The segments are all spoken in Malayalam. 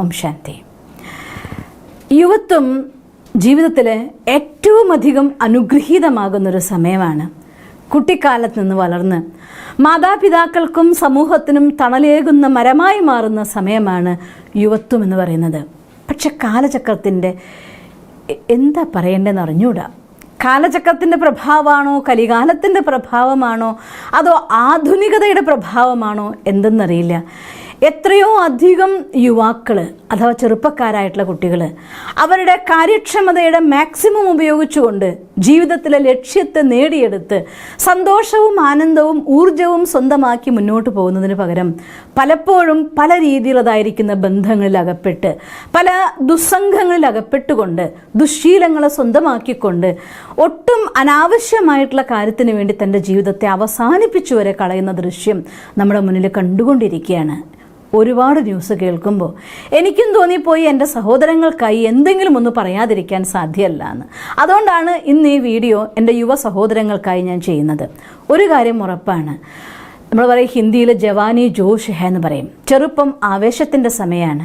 ഓം ശാന്തി. യുവത്വം ജീവിതത്തിൽ ഏറ്റവും അധികം അനുഗ്രഹീതമാകുന്നൊരു സമയമാണ്. കുട്ടിക്കാലത്ത് നിന്ന് വളർന്ന് മാതാപിതാക്കൾക്കും സമൂഹത്തിനും തണലേകുന്ന മരമായി മാറുന്ന സമയമാണ് യുവത്വം എന്ന് പറയുന്നത്. പക്ഷെ കാലചക്രത്തിൻ്റെ എന്താ പറയേണ്ടതെന്ന് അറിഞ്ഞൂടാ. കാലചക്രത്തിൻ്റെ പ്രഭാവമാണോ, കലികാലത്തിൻ്റെ പ്രഭാവമാണോ, അതോ ആധുനികതയുടെ പ്രഭാവമാണോ എന്തെന്നറിയില്ല. എത്രയോ അധികം യുവാക്കൾ അഥവാ ചെറുപ്പക്കാരായിട്ടുള്ള കുട്ടികൾ അവരുടെ കാര്യക്ഷമതയുടെ മാക്സിമം ഉപയോഗിച്ചുകൊണ്ട് ജീവിതത്തിലെ ലക്ഷ്യത്തെ നേടിയെടുത്ത് സന്തോഷവും ആനന്ദവും ഊർജവും സ്വന്തമാക്കി മുന്നോട്ട് പോകുന്നതിന് പകരം പലപ്പോഴും പല രീതിയിലുള്ളതായിരിക്കുന്ന ബന്ധങ്ങളിൽ അകപ്പെട്ട് പല ദുസ്സംഘങ്ങളിൽ അകപ്പെട്ടുകൊണ്ട് ദുശ്ശീലങ്ങളെ സ്വന്തമാക്കിക്കൊണ്ട് ഒട്ടും അനാവശ്യമായിട്ടുള്ള കാര്യത്തിന് വേണ്ടി തൻ്റെ ജീവിതത്തെ അവസാനിപ്പിച്ചു വരെ കളയുന്ന ദൃശ്യം നമ്മുടെ മുന്നിൽ കണ്ടുകൊണ്ടിരിക്കുകയാണ്. ഒരുപാട് ന്യൂസ് കേൾക്കുമ്പോൾ എനിക്കും തോന്നിപ്പോയി എൻ്റെ സഹോദരങ്ങൾക്കായി എന്തെങ്കിലും ഒന്ന് പറയാതിരിക്കാൻ സാധ്യമല്ല എന്ന്. അതുകൊണ്ടാണ് ഇന്ന് ഈ വീഡിയോ എൻ്റെ യുവ സഹോദരങ്ങൾക്കായി ഞാൻ ചെയ്യുന്നത്. ഒരു കാര്യം ഉറപ്പാണ്, നമ്മൾ പറയും ഹിന്ദിയിൽ ജവാനി ജോഷ് ഹെ എന്ന് പറയും. ചെറുപ്പം ആവേശത്തിൻ്റെ സമയമാണ്.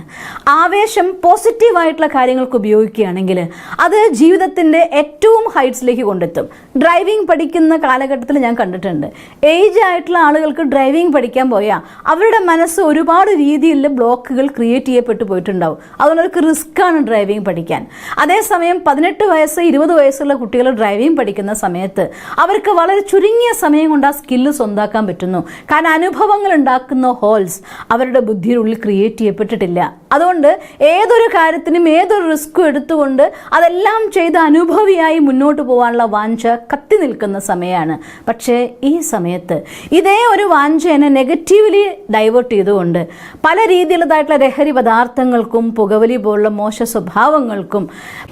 ആവേശം പോസിറ്റീവായിട്ടുള്ള കാര്യങ്ങൾക്ക് ഉപയോഗിക്കുകയാണെങ്കിൽ അത് ജീവിതത്തിൻ്റെ ഏറ്റവും ഹൈറ്റ്സിലേക്ക് കൊണ്ടെത്തും. ഡ്രൈവിംഗ് പഠിക്കുന്ന കാലഘട്ടത്തിൽ ഞാൻ കണ്ടിട്ടുണ്ട്, ഏജ് ആയിട്ടുള്ള ആളുകൾക്ക് ഡ്രൈവിംഗ് പഠിക്കാൻ പോയാൽ അവരുടെ മനസ്സ് ഒരുപാട് രീതിയിൽ ബ്ലോക്കുകൾ ക്രിയേറ്റ് ചെയ്യപ്പെട്ടു പോയിട്ടുണ്ടാവും. അതുകൊണ്ട് അവർക്ക് റിസ്ക്കാണ് ഡ്രൈവിംഗ് പഠിക്കാൻ. അതേസമയം 18 വയസ്സ് 20 വയസ്സുള്ള കുട്ടികൾ ഡ്രൈവിംഗ് പഠിക്കുന്ന സമയത്ത് അവർക്ക് വളരെ ചുരുങ്ങിയ സമയം കൊണ്ട് ആ സ്കില്ല് സ്വന്താക്കാൻ പറ്റുന്നു. കാരണം അനുഭവങ്ങൾ ഉണ്ടാക്കുന്ന ഹോൾസ് അവരുടെ ബുദ്ധിയുടെ ക്രിയേറ്റ് ചെയ്യപ്പെട്ടിട്ടില്ല. അതുകൊണ്ട് ഏതൊരു കാര്യത്തിനും ഏതൊരു റിസ്ക്കും എടുത്തുകൊണ്ട് അതെല്ലാം ചെയ്ത് അനുഭവിയായി മുന്നോട്ട് പോകാനുള്ള വാഞ്ച കത്തി നിൽക്കുന്ന സമയമാണ്. പക്ഷേ ഈ സമയത്ത് ഇതേ ഒരു വാഞ്ചേനെ നെഗറ്റീവ്ലി ഡൈവേർട്ട് ചെയ്തുകൊണ്ട് പല രീതിയിലുള്ളതായിട്ടുള്ള ലഹരി പദാർത്ഥങ്ങൾക്കും പുകവലി പോലുള്ള മോശ സ്വഭാവങ്ങൾക്കും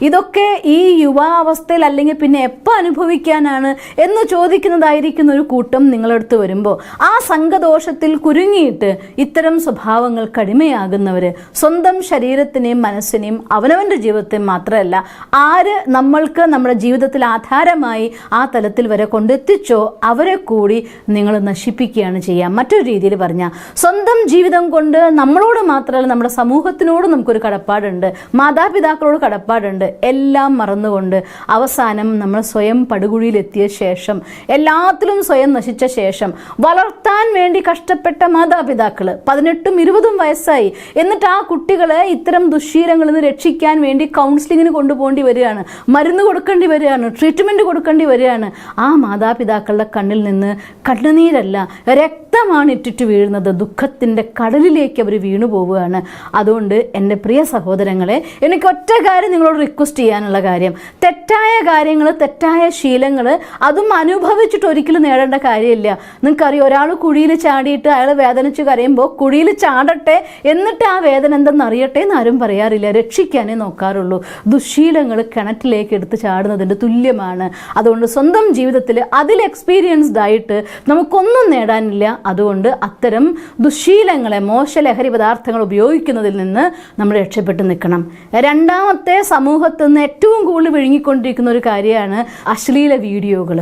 ഇതൊക്കെ ഈ യുവാവസ്ഥയിൽ അല്ലെങ്കിൽ പിന്നെ എപ്പോൾ അനുഭവിക്കാനാണ് എന്ന് ചോദിക്കുന്നതായിരിക്കുന്ന ഒരു കൂട്ടം നിങ്ങളടുത്ത് വരുമ്പോൾ ആ സംഘദോഷത്തിൽ കുരുങ്ങിയിട്ട് ഇത്തരം സ്വഭാവങ്ങൾക്ക് അടിമയാകുന്നവർ സ്വന്തം ശരീരത്തിനെയും മനസ്സിനെയും അവനവൻ്റെ ജീവിതത്തെയും മാത്രമല്ല ആര് നമ്മൾക്ക് നമ്മുടെ ജീവിതത്തിൽ ആധാരമായി ആ തലത്തിൽ വരെ കൊണ്ടെത്തിച്ചോ അവരെ കൂടി നിങ്ങൾ നശിപ്പിക്കുകയാണ് ചെയ്യുക. മറ്റൊരു രീതിയിൽ പറഞ്ഞാൽ സ്വന്തം ജീവിതം കൊണ്ട് നമ്മളോട് മാത്രമല്ല നമ്മുടെ സമൂഹത്തിനോട് നമുക്കൊരു കടപ്പാടുണ്ട്, മാതാപിതാക്കളോട് കടപ്പാടുണ്ട്. എല്ലാം മറന്നുകൊണ്ട് അവസാനം നമ്മൾ സ്വയം പടുകുഴിയിലെത്തിയ ശേഷം എല്ലാത്തിലും സ്വയം നശിച്ച ശേഷം വളർത്താൻ വേണ്ടി കഷ്ടപ്പെട്ട മാതാപിതാക്കൾ 18ഉം 20ഉം വയസ്സായി, എന്നിട്ട് ആ കുട്ടികളെ ഇത്തരം ദുശ്ശീലങ്ങളിൽ നിന്ന് രക്ഷിക്കാൻ വേണ്ടി കൗൺസിലിങ്ങിന് കൊണ്ടുപോകേണ്ടി വരികയാണ്, മരുന്ന് കൊടുക്കേണ്ടി വരികയാണ്, ട്രീറ്റ്മെൻറ്റ് കൊടുക്കേണ്ടി വരികയാണ്. ആ മാതാപിതാക്കളുടെ കണ്ണിൽ നിന്ന് കണ്ണുനീരല്ല രക്തമാണ് ഇറ്റിട്ട് വീഴുന്നത്. ദുഃഖത്തിൻ്റെ കടലിലേക്ക് അവർ വീണു പോവുകയാണ്. അതുകൊണ്ട് എൻ്റെ പ്രിയ സഹോദരങ്ങളെ, എനിക്ക് ഒറ്റ കാര്യം നിങ്ങളോട് റിക്വസ്റ്റ് ചെയ്യാനുള്ള കാര്യം, തെറ്റായ കാര്യങ്ങൾ തെറ്റായ ശീലങ്ങൾ അതും അനുഭവിച്ചിട്ട് ഒരിക്കലും നേടേണ്ട കാര്യമില്ല. നിങ്ങൾക്കറിയാം, ഒരാൾ കുഴിയിൽ ചാടിയിട്ട് അയാൾ വേദനിച്ച് കരയുമ്പോൾ കുഴിയിൽ ചാടട്ടെ എന്നിട്ട് ആ വേദന എന്തെന്ന് അറിയട്ടെ എന്ന് ആരും പറയാറില്ല, രക്ഷിക്കാനേ നോക്കാറുള്ളൂ. ദുശ്ശീലങ്ങൾ കിണറ്റിലേക്ക് എടുത്ത് ചാടുന്നതിൻ്റെ തുല്യമാണ്. അതുകൊണ്ട് സ്വന്തം ജീവിതത്തിൽ അതിൽ എക്സ്പീരിയൻസ്ഡ് ആയിട്ട് നമുക്കൊന്നും നേടാനില്ല. അതുകൊണ്ട് അത്തരം ദുശ്ശീലങ്ങളെ മോശ ലഹരി പദാർത്ഥങ്ങൾ ഉപയോഗിക്കുന്നതിൽ നിന്ന് നമ്മൾ രക്ഷപ്പെട്ട് നിൽക്കണം. രണ്ടാമത്തെ സമൂഹത്തിൽ നിന്ന് ഏറ്റവും കൂടുതൽ വിഴുങ്ങിക്കൊണ്ടിരിക്കുന്ന ഒരു കാര്യമാണ് അശ്ലീല വീഡിയോകൾ.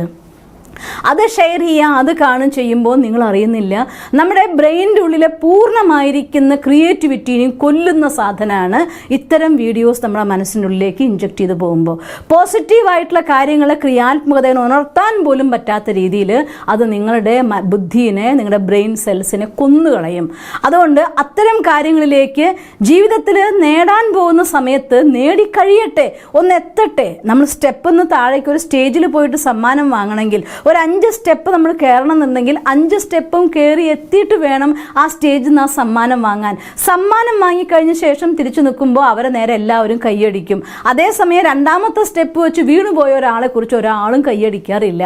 അത് ഷെയർ ചെയ്യുക, അത് കാണും ചെയ്യുമ്പോൾ നിങ്ങൾ അറിയുന്നില്ല നമ്മുടെ ബ്രെയിനിൻ്റെ ഉള്ളിലെ പൂർണ്ണമായിരിക്കുന്ന ക്രിയേറ്റിവിറ്റിനെയും കൊല്ലുന്ന സാധനമാണ് ഇത്തരം വീഡിയോസ് നമ്മുടെ മനസ്സിൻ്റെ ഉള്ളിലേക്ക് ഇൻജക്റ്റ് ചെയ്ത് പോകുമ്പോൾ. പോസിറ്റീവായിട്ടുള്ള കാര്യങ്ങളെ ക്രിയാത്മകതയെ ഉണർത്താൻ പോലും പറ്റാത്ത രീതിയിൽ അത് നിങ്ങളുടെ ബുദ്ധിയെ നിങ്ങളുടെ ബ്രെയിൻ സെൽസിനെ കൊന്നുകളയും. അതുകൊണ്ട് അത്തരം കാര്യങ്ങളിലേക്ക് ജീവിതത്തിൽ നേടാൻ പോകുന്ന സമയത്ത് നേടിക്കഴിയട്ടെ, ഒന്ന് എത്തട്ടെ. നമ്മൾ സ്റ്റെപ്പ് താഴേക്ക് ഒരു സ്റ്റേജിൽ പോയിട്ട് സമ്മാനം വാങ്ങണമെങ്കിൽ ഒരു 5 സ്റ്റെപ്പ് നമ്മൾ കയറണം എന്നുണ്ടെങ്കിൽ 5 സ്റ്റെപ്പും കയറി എത്തിയിട്ട് വേണം ആ സ്റ്റേജിൽ നിന്ന് ആ സമ്മാനം വാങ്ങാൻ. സമ്മാനം വാങ്ങിക്കഴിഞ്ഞ ശേഷം തിരിച്ചു നിൽക്കുമ്പോൾ അവരെ നേരെ എല്ലാവരും കൈയടിക്കും. അതേസമയം രണ്ടാമത്തെ സ്റ്റെപ്പ് വെച്ച് വീണുപോയ ഒരാളെ കുറിച്ച് ഒരാളും കൈയടിക്കാറില്ല.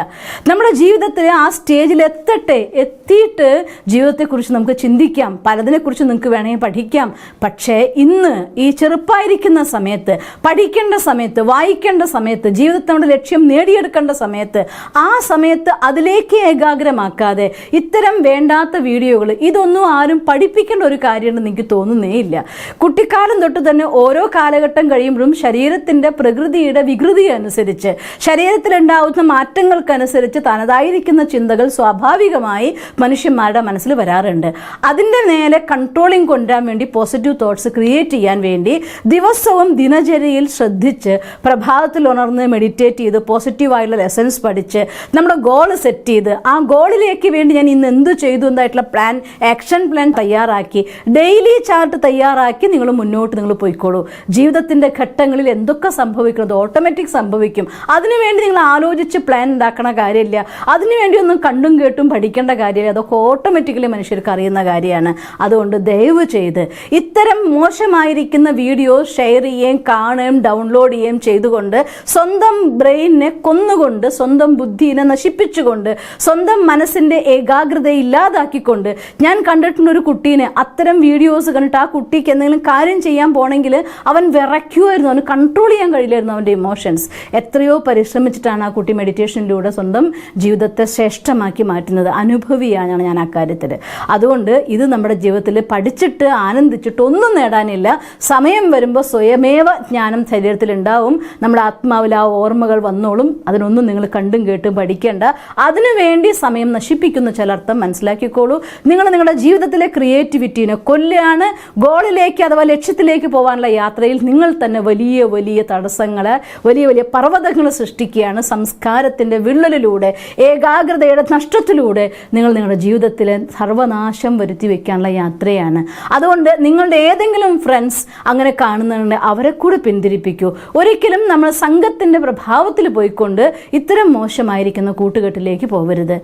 നമ്മുടെ ജീവിതത്തിൽ ആ സ്റ്റേജിൽ എത്തട്ടെ, എത്തിയിട്ട് ജീവിതത്തെക്കുറിച്ച് നമുക്ക് ചിന്തിക്കാം, പലതിനെക്കുറിച്ച് നിങ്ങൾക്ക് വേണമെങ്കിൽ പഠിക്കാം. പക്ഷേ ഇന്ന് ഈ ചെറുപ്പമായിരിക്കുന്ന സമയത്ത്, പഠിക്കേണ്ട സമയത്ത്, വായിക്കേണ്ട സമയത്ത്, ജീവിതത്തിനോട് ലക്ഷ്യം നേടിയെടുക്കേണ്ട സമയത്ത്, ആ സമയത്ത് സമയത്ത് അതിലേക്ക് ഏകാഗ്രമാക്കാതെ ഇത്തരം വേണ്ടാത്ത വീഡിയോകൾ, ഇതൊന്നും ആരും പഠിപ്പിക്കേണ്ട ഒരു കാര്യമെന്ന് എനിക്ക് തോന്നുന്നേ ഇല്ല. കുട്ടിക്കാലം തൊട്ട് തന്നെ ഓരോ കാലഘട്ടം കഴിയുമ്പോഴും ശരീരത്തിൻ്റെ പ്രകൃതിയുടെ വികൃതി അനുസരിച്ച്, ശരീരത്തിലുണ്ടാവുന്ന മാറ്റങ്ങൾക്കനുസരിച്ച് തനതായിരിക്കുന്ന ചിന്തകൾ സ്വാഭാവികമായി മനുഷ്യന്മാരുടെ മനസ്സിൽ വരാറുണ്ട്. അതിൻ്റെ നേരെ കൺട്രോളിങ് കൊണ്ടുവരാൻ വേണ്ടി പോസിറ്റീവ് തോട്ട്സ് ക്രിയേറ്റ് ചെയ്യാൻ വേണ്ടി ദിവസവും ദിനചര്യയിൽ ശ്രദ്ധിച്ച് പ്രഭാതത്തിൽ ഉണർന്ന് മെഡിറ്റേറ്റ് ചെയ്ത് പോസിറ്റീവായിട്ടുള്ള ലെസൺസ് പഠിച്ച് നമ്മുടെ ഗോൾ സെറ്റ് ചെയ്ത് ആ ഗോളിലേക്ക് വേണ്ടി ഞാൻ ഇന്ന് എന്ത് ചെയ്തു എന്നതായിട്ടുള്ള പ്ലാൻ, ആക്ഷൻ പ്ലാൻ തയ്യാറാക്കി ഡെയിലി ചാർട്ട് തയ്യാറാക്കി നിങ്ങൾ മുന്നോട്ട് നിങ്ങൾ പോയിക്കോളൂ. ജീവിതത്തിൻ്റെ ഘട്ടങ്ങളിൽ എന്തൊക്കെ സംഭവിക്കുന്നത് ഓട്ടോമാറ്റിക് സംഭവിക്കും. അതിനുവേണ്ടി നിങ്ങൾ ആലോചിച്ച് പ്ലാൻ ഉണ്ടാക്കണ കാര്യമില്ല. അതിനുവേണ്ടി ഒന്നും കണ്ടും കേട്ടും പഠിക്കേണ്ട കാര്യമില്ല. അതൊക്കെ ഓട്ടോമാറ്റിക്കലി മനുഷ്യർക്ക് അറിയുന്ന കാര്യമാണ്. അതുകൊണ്ട് ദയവ് ചെയ്ത് ഇത്തരം മോശമായിരിക്കുന്ന വീഡിയോ ഷെയർ ചെയ്യുകയും കാണുകയും ഡൗൺലോഡ് ചെയ്യുകയും ചെയ്തുകൊണ്ട് സ്വന്തം ബ്രെയിനിനെ കൊന്നുകൊണ്ട്, സ്വന്തം ബുദ്ധിയെ നശിപ്പിച്ചുകൊണ്ട്, സ്വന്തം മനസ്സിൻ്റെ ഏകാഗ്രതയെ ഇല്ലാതാക്കിക്കൊണ്ട്, ഞാൻ കണ്ടിട്ടുണ്ട് ഒരു കുട്ടീനെ അത്തരം വീഡിയോസ് കണ്ടിട്ട് ആ കുട്ടിക്ക് എന്തെങ്കിലും കാര്യം ചെയ്യാൻ പോണെങ്കിൽ അവൻ വിറയ്ക്കുമായിരുന്നു, അവന് കൺട്രോൾ ചെയ്യാൻ കഴിയില്ലായിരുന്നു അവൻ്റെ ഇമോഷൻസ്. എത്രയോ പരിശ്രമിച്ചിട്ടാണ് ആ കുട്ടി മെഡിറ്റേഷനിലൂടെ സ്വന്തം ജീവിതത്തെ ശ്രേഷ്ഠമാക്കി മാറ്റുന്നത്. അനുഭവിയാണ് ഞാൻ ആ കാര്യത്തിൽ. അതുകൊണ്ട് ഇത് നമ്മുടെ ജീവിതത്തിൽ പഠിച്ചിട്ട് ആനന്ദിച്ചിട്ട് ഒന്നും നേടാനില്ല. സമയം വരുമ്പോൾ സ്വയമേവ ജ്ഞാനം ശരീരത്തിൽ ഉണ്ടാവും. നമ്മുടെ ആത്മാവിൽ ആ ഓർമ്മകൾ വന്നോളും. അതിനൊന്നും നിങ്ങൾ കണ്ടും കേട്ടും പഠിക്കേണ്ട. അതിനുവേണ്ടി സമയം നശിപ്പിക്കുന്ന ചിലർത്ഥം മനസ്സിലാക്കിക്കോളൂ. നിങ്ങൾ നിങ്ങളുടെ ജീവിതത്തിലെ ക്രിയേറ്റിവിറ്റീനെ കൊല്ലുകയാണ്. ഗോളിലേക്ക് അഥവാ ലക്ഷ്യത്തിലേക്ക് പോകാനുള്ള യാത്രയിൽ നിങ്ങൾ തന്നെ വലിയ വലിയ തടസ്സങ്ങൾ, വലിയ വലിയ പർവ്വതങ്ങൾ സൃഷ്ടിക്കുകയാണ്. സംസ്കാരത്തിൻ്റെ വിള്ളലിലൂടെ, ഏകാഗ്രതയുടെ നഷ്ടത്തിലൂടെ നിങ്ങൾ നിങ്ങളുടെ ജീവിതത്തിൽ സർവനാശം വരുത്തി വയ്ക്കാനുള്ള യാത്രയാണ്. അതുകൊണ്ട് നിങ്ങളുടെ ഏതെങ്കിലും ഫ്രണ്ട്സ് അങ്ങനെ കാണുന്നുണ്ടെങ്കിൽ അവരെ കൂടെ പിന്തിരിപ്പിക്കൂ. ഒരിക്കലും നമ്മൾ സംഘത്തിൻ്റെ പ്രഭാവത്തിൽ പോയിക്കൊണ്ട് ഇത്തരം മോശമായിരിക്കുന്ന കൂട്ടുകെട്ടിലേക്ക് പോകരുത്.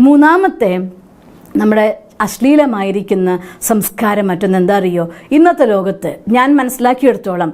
മൂന്നാമത്തെ നമ്മുടെ അശ്ലീലമായിരിക്കുന്ന സംസ്കാരം മറ്റൊന്നെന്താ അറിയോ? ഇന്നത്തെ ലോകത്ത് ഞാൻ മനസ്സിലാക്കിയെടുത്തോളം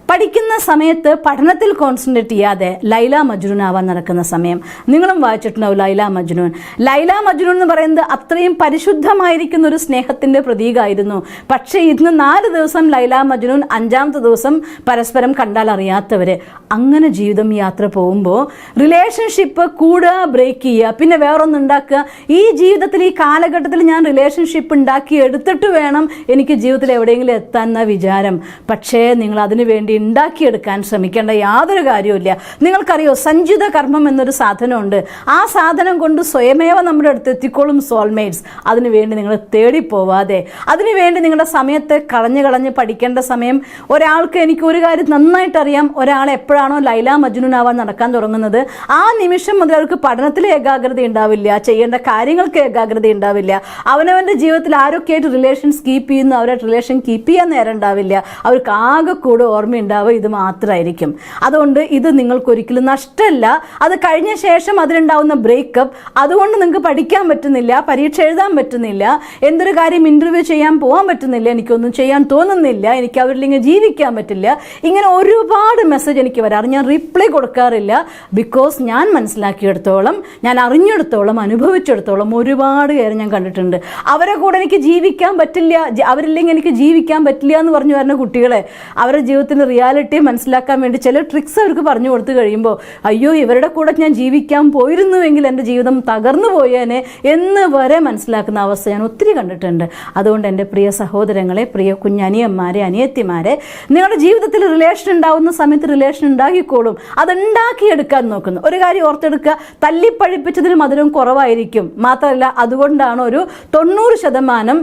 പഠിക്കുന്ന സമയത്ത് പഠനത്തിൽ കോൺസെൻട്രേറ്റ് ചെയ്യാതെ ലൈല മജ്നൂൻ ആവാൻ നടക്കുന്ന സമയം. നിങ്ങളും വായിച്ചിട്ടുണ്ടാവും ലൈല മജ്നൂൻ. ലൈല മജ്നൂൻ എന്ന് പറയുന്നത് അത്രയും പരിശുദ്ധമായിരിക്കുന്ന ഒരു സ്നേഹത്തിൻ്റെ പ്രതീകമായിരുന്നു. പക്ഷേ ഇന്ന് 4 ദിവസം ലൈല മജ്നൂൻ, 5ാമത്തെ ദിവസം പരസ്പരം കണ്ടാൽ അറിയാത്തവർ. അങ്ങനെ ജീവിതം യാത്ര പോകുമ്പോൾ റിലേഷൻഷിപ്പ് കൂടുക, ബ്രേക്ക് ചെയ്യുക, പിന്നെ വേറൊന്നും ഉണ്ടാക്കുക. ഈ ജീവിതത്തിൽ ഈ കാലഘട്ടത്തിൽ ഞാൻ റിലേഷൻഷിപ്പ് ഉണ്ടാക്കി എടുത്തിട്ട് വേണം എനിക്ക് ജീവിതത്തിൽ എവിടെയെങ്കിലും എത്താൻ എന്ന വിചാരം. പക്ഷേ നിങ്ങൾ അതിനു വേണ്ടി ഉണ്ടാക്കിയെടുക്കാൻ ശ്രമിക്കേണ്ട യാതൊരു കാര്യവുമില്ല. നിങ്ങൾക്കറിയോ, സഞ്ചിത കർമ്മം എന്നൊരു സാധനമുണ്ട്. ആ സാധനം കൊണ്ട് സ്വയമേവ നമ്മുടെ അടുത്ത് എത്തിക്കോളും സോൾമേറ്റ്സ്. അതിനുവേണ്ടി നിങ്ങൾ തേടിപ്പോവാതെ, അതിനുവേണ്ടി നിങ്ങളുടെ സമയത്തെ കളഞ്ഞ് പഠിക്കേണ്ട സമയം. ഒരാൾക്ക്, എനിക്ക് ഒരു കാര്യം നന്നായിട്ട് അറിയാം, ഒരാൾ എപ്പോഴാണോ ലൈല മജ്നൂൻ ആവാൻ നടക്കാൻ തുടങ്ങുന്നത് ആ നിമിഷം മുതൽ അവർക്ക് പഠനത്തിൽ ഏകാഗ്രത ഉണ്ടാവില്ല, ചെയ്യേണ്ട കാര്യങ്ങൾക്ക് ഏകാഗ്രത ഉണ്ടാവില്ല. അവനവൻ്റെ ജീവിതത്തിൽ ആരൊക്കെയായിട്ട് റിലേഷൻസ് കീപ്പ് ചെയ്യുന്നു, അവരുടെ റിലേഷൻ കീപ്പ് ചെയ്യാൻ നേരം ഉണ്ടാവില്ല. അവർക്ക് ആകെ കൂടെ ഓർമ്മയുണ്ടാവുക ഇത് മാത്രമായിരിക്കും. അതുകൊണ്ട് ഇത് നിങ്ങൾക്കൊരിക്കലും നഷ്ടമല്ല. അത് കഴിഞ്ഞ ശേഷം അതിലുണ്ടാവുന്ന ബ്രേക്കപ്പ്, അതുകൊണ്ട് നിങ്ങൾക്ക് പഠിക്കാൻ പറ്റുന്നില്ല, പരീക്ഷ എഴുതാൻ പറ്റുന്നില്ല, എന്തൊരു കാര്യം ഇൻ്റർവ്യൂ ചെയ്യാൻ പോകാൻ പറ്റുന്നില്ല, എനിക്കൊന്നും ചെയ്യാൻ തോന്നുന്നില്ല, എനിക്ക് അവരിലിങ്ങനെ ജീവിക്കാൻ പറ്റില്ല, ഇങ്ങനെ ഒരുപാട് മെസ്സേജ് എനിക്ക് വരാറ്. ഞാൻ റിപ്ലൈ കൊടുക്കാറില്ല. ബിക്കോസ് ഞാൻ മനസ്സിലാക്കിയെടുത്തോളം, ഞാൻ അറിഞ്ഞെടുത്തോളം, അനുഭവിച്ചെടുത്തോളം ഒരുപാട് പേര് ഞാൻ കണ്ടിട്ടുണ്ട്. അവരെ കൂടെ എനിക്ക് ജീവിക്കാൻ പറ്റില്ല, അവരില്ലെങ്കിൽ എനിക്ക് ജീവിക്കാൻ പറ്റില്ല എന്ന് പറഞ്ഞു വരുന്ന കുട്ടികളെ അവരുടെ ജീവിതത്തിൻ്റെ റിയാലിറ്റി മനസ്സിലാക്കാൻ വേണ്ടി ചില ട്രിക്സ് അവർക്ക് പറഞ്ഞു കൊടുത്തു കഴിയുമ്പോൾ, അയ്യോ ഇവരുടെ കൂടെ ഞാൻ ജീവിക്കാൻ പോയിരുന്നുവെങ്കിൽ എൻ്റെ ജീവിതം തകർന്നു പോയേനെ എന്ന് വരെ മനസ്സിലാക്കുന്ന അവസ്ഥ ഞാൻ ഒത്തിരി കണ്ടിട്ടുണ്ട്. അതുകൊണ്ട് എൻ്റെ പ്രിയ സഹോദരങ്ങളെ, പ്രിയ കുഞ്ഞനിയന്മാരെ, അനിയത്തിമാരെ, നിങ്ങളുടെ ജീവിതത്തിൽ റിലേഷൻ ഉണ്ടാവുന്ന സമയത്ത് റിലേഷൻ ഉണ്ടാക്കിക്കോളും. അതുണ്ടാക്കിയെടുക്കാൻ നോക്കുന്നു. ഒരു കാര്യം ഓർത്തെടുക്കുക, തല്ലിപ്പഴിപ്പിച്ചതിന് മധുരം കുറവായിരിക്കും. മാത്രമല്ല, അതുകൊണ്ടാണ് ഒരു 90%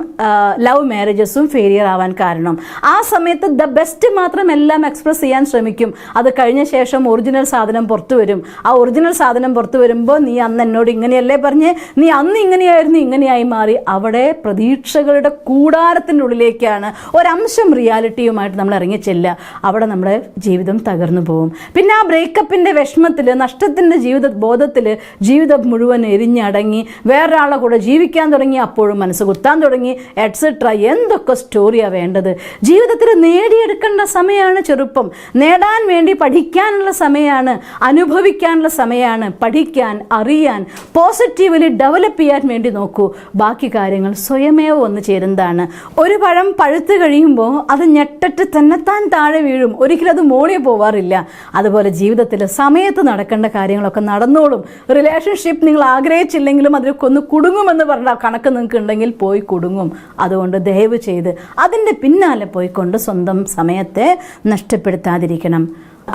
ലവ് മാരേജസും ഫെയിലിയർ ആവാൻ കാരണം. ആ സമയത്ത് ദ ബെസ്റ്റ് മാത്രം എല്ലാം എക്സ്പ്രസ് ചെയ്യാൻ ശ്രമിക്കും. അത് കഴിഞ്ഞ ശേഷം ഒറിജിനൽ സാധനം പുറത്തു വരും. ആ ഒറിജിനൽ സാധനം പുറത്തു വരുമ്പോൾ, നീ അന്ന് എന്നോട് ഇങ്ങനെയല്ലേ പറഞ്ഞ്, നീ അന്ന് ഇങ്ങനെയായിരുന്നു, ഇങ്ങനെയായി മാറി. അവിടെ പ്രതീക്ഷകളുടെ കൂടാരത്തിൻ്റെ ഉള്ളിലേക്കാണ് ഒരംശം റിയാലിറ്റിയുമായിട്ട് നമ്മൾ ഇറങ്ങിച്ചെല്ലുക. അവിടെ നമ്മുടെ ജീവിതം തകർന്നു പോകും. പിന്നെ ആ ബ്രേക്കപ്പിൻ്റെ വിഷമത്തിൽ, നഷ്ടത്തിൻ്റെ ബോധത്തിൽ ജീവിതം മുഴുവൻ എരിഞ്ഞടങ്ങി വേറൊരാളെ കൂടെ ജീവിക്കാൻ തുടങ്ങി, അപ്പോഴും മനസ്സ് കുത്താൻ തുടങ്ങി, എറ്റ്സെട്ര. എന്തൊക്കെ സ്റ്റോറിയാണ് വേണ്ടത്? ജീവിതത്തിൽ നേടിയെടുക്കേണ്ട സമയമാണ് ചെറുപ്പം. നേടാൻ വേണ്ടി പഠിക്കാനുള്ള സമയമാണ്, അനുഭവിക്കാനുള്ള സമയമാണ്. പഠിക്കാൻ, അറിയാൻ, പോസിറ്റീവ്ലി ഡെവലപ്പ് ചെയ്യാൻ വേണ്ടി നോക്കൂ. ബാക്കി കാര്യങ്ങൾ സ്വയമേവ വന്നു ചേരുന്നതാണ്. ഒരു പഴം പഴുത്ത് കഴിയുമ്പോൾ അത് ഞെട്ടിട്ട് തന്നെത്താൻ താഴെ വീഴും, ഒരിക്കലും അത് മോളിൽ പോവാറില്ല. അതുപോലെ ജീവിതത്തിൽ സമയത്ത് നടക്കേണ്ട കാര്യങ്ങളൊക്കെ നടന്നോളും. റിലേഷൻഷിപ്പ് നിങ്ങൾ ആഗ്രഹിച്ചില്ലെങ്കിലും അതിലൊക്കെ ഒന്ന് കുടുങ്ങുമെന്ന് പറഞ്ഞ കണക്ക് നിങ്ങൾക്ക് ഉണ്ടെങ്കിൽ പോയി കുടുങ്ങും. അതുകൊണ്ട് ദയവ് ചെയ്ത് അതിൻ്റെ പിന്നാലെ പോയിക്കൊണ്ട് സ്വന്തം സമയത്തെ നഷ്ടപ്പെടുത്താതിരിക്കണം.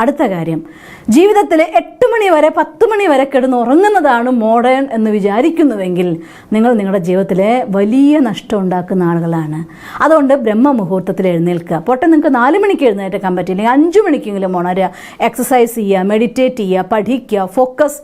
അടുത്ത കാര്യം, ജീവിതത്തിൽ 8 മണി വരെ 10 മണി വരെ കിടന്ന് ഉറങ്ങുന്നതാണ് മോഡേൺ എന്ന് വിചാരിക്കുന്നുവെങ്കിൽ നിങ്ങൾ നിങ്ങളുടെ ജീവിതത്തിലെ വലിയ നഷ്ടം ഉണ്ടാക്കുന്ന ആളുകളാണ്. അതുകൊണ്ട് ബ്രഹ്മമുഹൂർത്തത്തിൽ എഴുന്നേൽക്കുക. പോട്ടെ നിങ്ങൾക്ക് 4 മണിക്ക് എഴുന്നേൽക്കാൻ പറ്റില്ലെങ്കിൽ 5 മണിക്കെങ്കിലും ഉണരുക. എക്സസൈസ് ചെയ്യുക, മെഡിറ്റേറ്റ് ചെയ്യുക, പഠിക്കുക, ഫോക്കസ്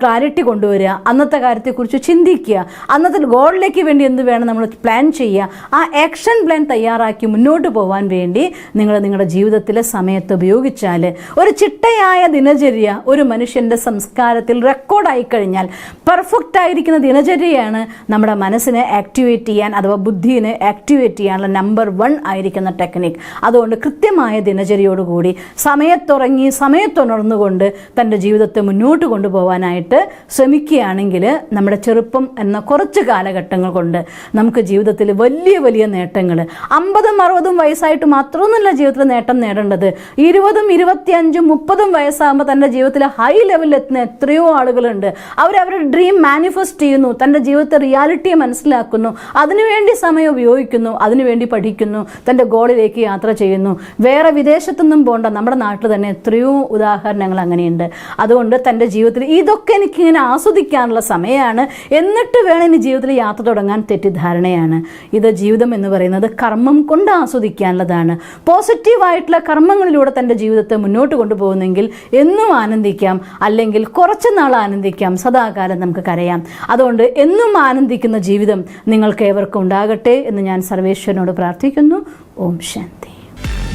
ക്ലാരിറ്റി കൊണ്ടുവരിക, അന്നത്തെ കാര്യത്തെക്കുറിച്ച് ചിന്തിക്കുക, അന്നത്തെ ഗോളിലേക്ക് വേണ്ടി എന്ത് വേണം നമ്മൾ പ്ലാൻ ചെയ്യുക. ആ ആക്ഷൻ പ്ലാൻ തയ്യാറാക്കി മുന്നോട്ട് പോകാൻ വേണ്ടി നിങ്ങൾ നിങ്ങളുടെ ജീവിതത്തിലെ സമയത്ത് ഉപയോഗിച്ചാൽ ഒരു ചിട്ടയായ ദിനചര്യ ഒരു മനുഷ്യൻ്റെ സംസ്കാരത്തിൽ റെക്കോർഡായി കഴിഞ്ഞാൽ പെർഫെക്റ്റ് ആയിരിക്കുന്ന ദിനചര്യയാണ് നമ്മുടെ മനസ്സിനെ ആക്ടിവേറ്റ് ചെയ്യാൻ അഥവാ ബുദ്ധിയെ ആക്ടിവേറ്റ് ചെയ്യാനുള്ള നമ്പർ 1 ആയിരിക്കുന്ന ടെക്നിക്ക്. അതുകൊണ്ട് കൃത്യമായ ദിനചര്യയോടുകൂടി സമയത്തുറങ്ങി സമയത്തുണർന്നുകൊണ്ട് തൻ്റെ ജീവിതത്തെ മുന്നോട്ട് കൊണ്ടുപോകാനായിട്ട് ശ്രമിക്കുകയാണെങ്കിൽ നമ്മുടെ ചെറുപ്പം എന്ന കുറച്ച് കാലഘട്ടങ്ങൾ കൊണ്ട് നമുക്ക് ജീവിതത്തിൽ വലിയ വലിയ നേട്ടങ്ങൾ 50ഉം 60ഉം വയസ്സായിട്ട് മാത്രമൊന്നുമല്ല ജീവിതത്തിൽ നേട്ടം നേടേണ്ടത്. 20ഉം 25ഉം 30ഉം വയസ്സാകുമ്പോൾ തൻ്റെ ജീവിതത്തിൽ ഹൈ ലെവലിൽ എത്തുന്ന എത്രയോ ആളുകളുണ്ട്. അവരവരുടെ ഡ്രീം മാനിഫെസ്റ്റ് ചെയ്യുന്നു, തൻ്റെ ജീവിതത്തെ റിയാലിറ്റിയെ മനസ്സിലാക്കുന്നു, അതിനുവേണ്ടി സമയം ഉപയോഗിക്കുന്നു, അതിനുവേണ്ടി പഠിക്കുന്നു, തൻ്റെ ഗോളിലേക്ക് യാത്ര ചെയ്യുന്നു. വേറെ വിദേശത്തൊന്നും പോകണ്ട, നമ്മുടെ നാട്ടിൽ തന്നെ എത്രയോ ഉദാഹരണങ്ങൾ അങ്ങനെയുണ്ട്. അതുകൊണ്ട് തൻ്റെ ജീവിതത്തിൽ ഇതൊക്കെ എനിക്കിങ്ങനെ ആസ്വദിക്കാനുള്ള സമയമാണ്, എന്നിട്ട് വേണം ഇനി ജീവിതത്തിൽ യാത്ര തുടങ്ങാൻ തെറ്റിദ്ധാരണയാണ്. ഇത് ജീവിതം എന്ന് പറയുന്നത് കർമ്മം കൊണ്ട് ആസ്വദിക്കാനുള്ളതാണ്. പോസിറ്റീവായിട്ടുള്ള കർമ്മങ്ങളിലൂടെ തൻ്റെ ജീവിതത്തെ മുന്നോട്ട് കൊണ്ടുപോകുന്നെങ്കിൽ എന്നും ആനന്ദിക്കാം, അല്ലെങ്കിൽ കുറച്ച് നാൾ ആനന്ദിക്കാം, സദാകാലം നമുക്ക് കരയാം. അതുകൊണ്ട് എന്നും ആനന്ദിക്കുന്ന ജീവിതം നിങ്ങൾക്ക് ഏവർക്കും ഉണ്ടാകട്ടെ എന്ന് ഞാൻ സർവേശ്വരനോട് പ്രാർത്ഥിക്കുന്നു. ഓം ശാന്തി.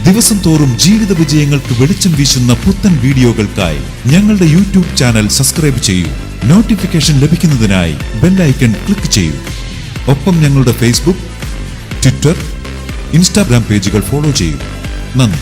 ദിവസം തോറും ജീവിത വിജയങ്ങൾക്ക് വെളിച്ചം വീശുന്ന പുത്തൻ വീഡിയോകൾക്കായി ഞങ്ങളുടെ യൂട്യൂബ് ചാനൽ സബ്സ്ക്രൈബ് ചെയ്യൂ. നോട്ടിഫിക്കേഷൻ ലഭിക്കുന്നതിനായി ബെൽ ഐക്കൺ ക്ലിക്ക് ചെയ്യൂ. ഒപ്പം ഞങ്ങളുടെ ഫേസ്ബുക്ക്, ട്വിറ്റർ, ഇൻസ്റ്റാഗ്രാം പേജുകൾ ഫോളോ ചെയ്യൂ. നന്ദി.